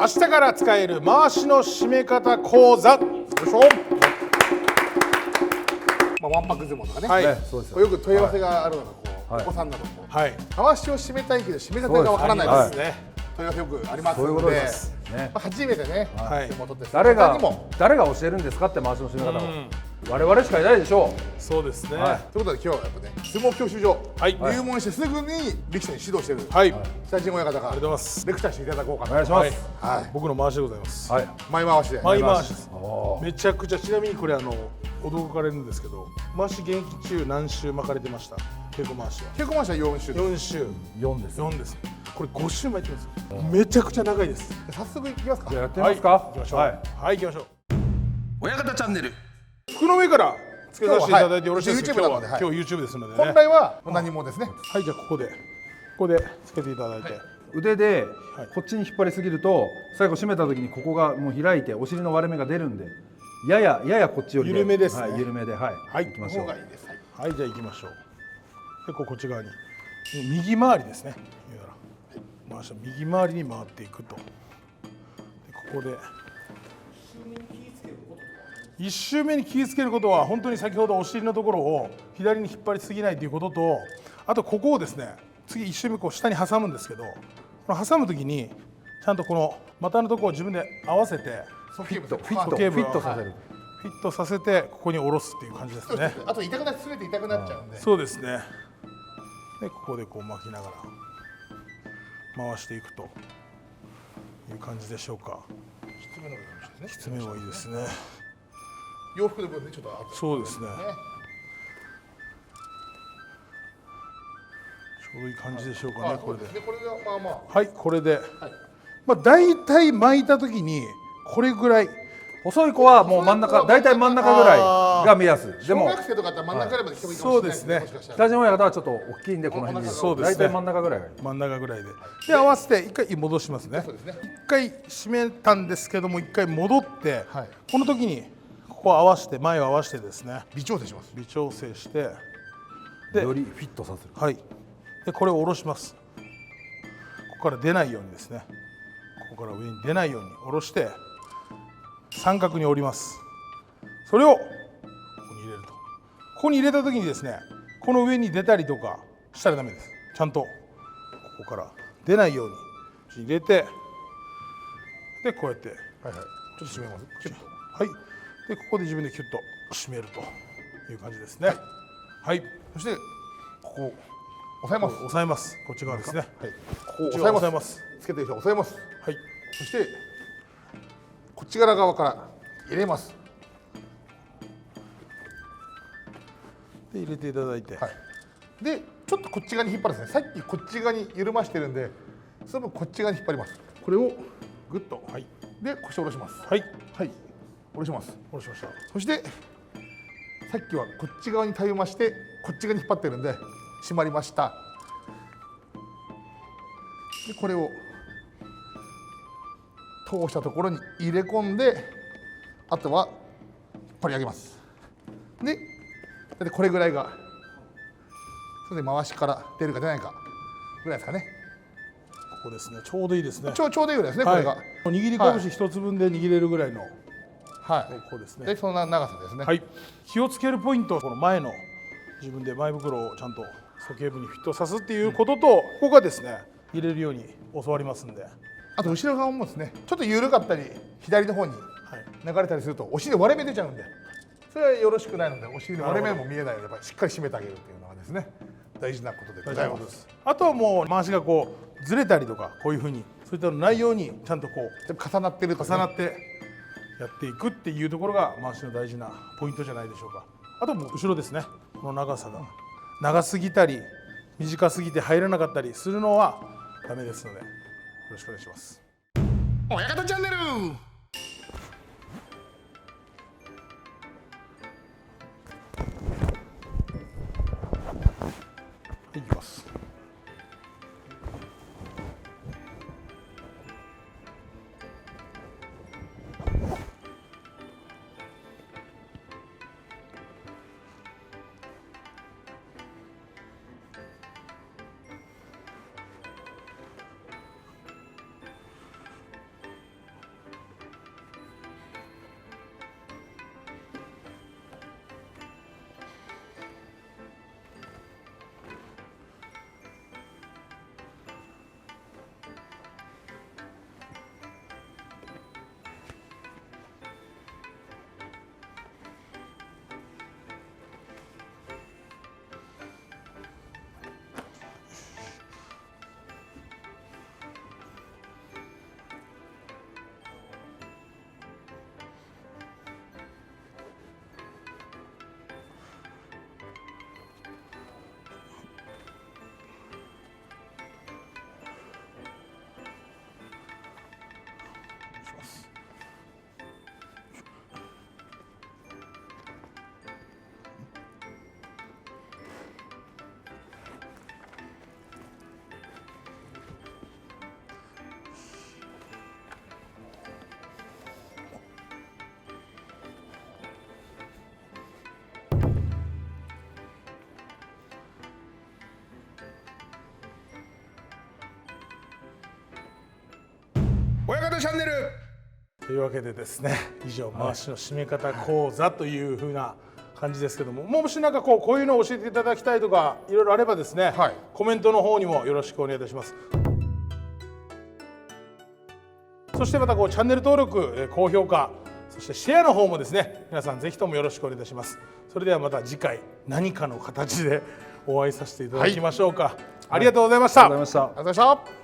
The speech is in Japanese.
明日から使える回しの締め方講座。よいしょ。わんぱく相撲とかね、はい、そうですよ。よく問い合わせがあるのがお子さんなども、回しを締めたいけど締め方がわからないですね。問い合わせよくありますので、初めてね、誰が教えるんですかって回しの締め方を。我々しかいないでしょう。そうですね。ということで今日はやっぱね、相撲教習所入門してすぐに力士に指導している北陣親方がレクチャーしていただこうかな。お願いします。僕の回しでございます。前回しで。前回しです。めちゃくちゃ、ちなみにこれ驚かれるんですけど、回し現役中何周巻かれてました？稽古回しは。稽古回しは4週。4週。4です。4です。これ5週巻いてます。めちゃくちゃ長いです。早速いきますか。じゃあやってみますか。行きましょう。はい、行きましょう。親方チャンネル。服の上からつけさせていただいてよろしいですか。今日 YouTube ですのでね。本来は何もですね。はい、じゃあここでつけていただいて。腕でこっちに引っ張りすぎると最後締めた時にここがもう開いてお尻の割れ目が出るんで、ややこっちより緩めですね。緩めで、はい、行きましょう。はい、じゃあ行きましょう。でこっち側に右回りですね。回した右回りに回っていくと。でここで1周目に気をつけることは本当に先ほどお尻のところを左に引っ張りすぎないということと、あとここをですね、次1周目こう下に挟むんですけど、この挟む時にちゃんとこの股のところを自分で合わせてフィットさせる。フィットさせてここに下ろすっていう感じですね。あと痛くなって全て痛くなっちゃうんで。そうですね。でここでこう巻きながら回していくという感じでしょうか。きつめの方がいいかもしれないですね。きつめの方がいいですね。洋服の部分でちょっとそうですね。ちょうどいい感じでしょうかね。これで。これがまあ。はい、これで。まあ大体巻いた時にこれぐらい。細い子はもう真ん中、大体真ん中ぐらいが目安。でも小学生とかだったら真ん中ぐらいまで来てもいいかもしれないですね。そうですね。北陣親方はちょっと大きいんでこの辺に。そうですね。大体真ん中ぐらいがいい。真ん中ぐらいで。で合わせて一回戻しますね。一回締めたんですけども一回戻って、この時にここを合わせて前を合わせてですね。微調整します。微調整して、でよりフィットさせる。はい。でこれを下ろします。ここから出ないようにですね。ここから上に出ないように下ろして。三角に折ります。それをここに入れると。ここに入れた時にですね、この上に出たりとかしたらダメです。ちゃんとここから出ないように入れて、でこうやってちょっと締めます。はい。でここで自分でキュッと締めるという感じですね。はい。そしてここ押さえます。押さえます。こっち側ですね。はい。ここ押さえます。つけてる人押さえます。はい。そしてこっち側から入れます。で入れていただいて、でちょっとこっち側に引っ張るんですね。さっきこっち側に緩ましてるんで、その分こっち側に引っ張ります。これをグッと、で腰を下ろします。はい、下ろします。下ろしました。そしてさっきはこっち側にたゆましてこっち側に引っ張ってるんで締まりました。でこれを通したところに入れ込んで、あとは引っ張り上げます。でこれぐらいがそれで回しから出るか出ないかぐらいですかね。ここですね。ちょうどいいですね。ちょうどいいぐらいですね。これが握り拳一つ分で握れるぐらいの、ここですね。でそんな長さですね。はい。気をつけるポイント、この前の自分で前袋をちゃんと鼠径部にフィットさすっていうことと、ここがですね入れるように教わりますんで。あと後ろ側もですね、ちょっと緩かったり左の方に流れたりするとお尻割れ目出ちゃうんで、それはよろしくないので、お尻の割れ目も見えないのでしっかり締めてあげるっていうのがですね大事なことでございます。あとはもう回しがこうずれたりとかこういうふうにそういったのないようにちゃんとこう重なってると、重なってやっていくっていうところが回しの大事なポイントじゃないでしょうか。あともう後ろですね。この長さが長すぎたり短すぎて入らなかったりするのはダメですので、よろしくお願いします。親方チャンネル。いきます。チャンネル。というわけでですね、以上回しの締め方講座という風な感じですけども、もしなんかこういうのを教えていただきたいとかいろいろあればですね、はいコメントの方にもよろしくお願いいたします。そしてまたチャンネル登録、高評価、そしてシェアの方もですね、皆さんぜひともよろしくお願いいたします。それではまた次回何かの形でお会いさせていただきましょうか。ありがとうございました。ありがとうございました。ありがとうございました。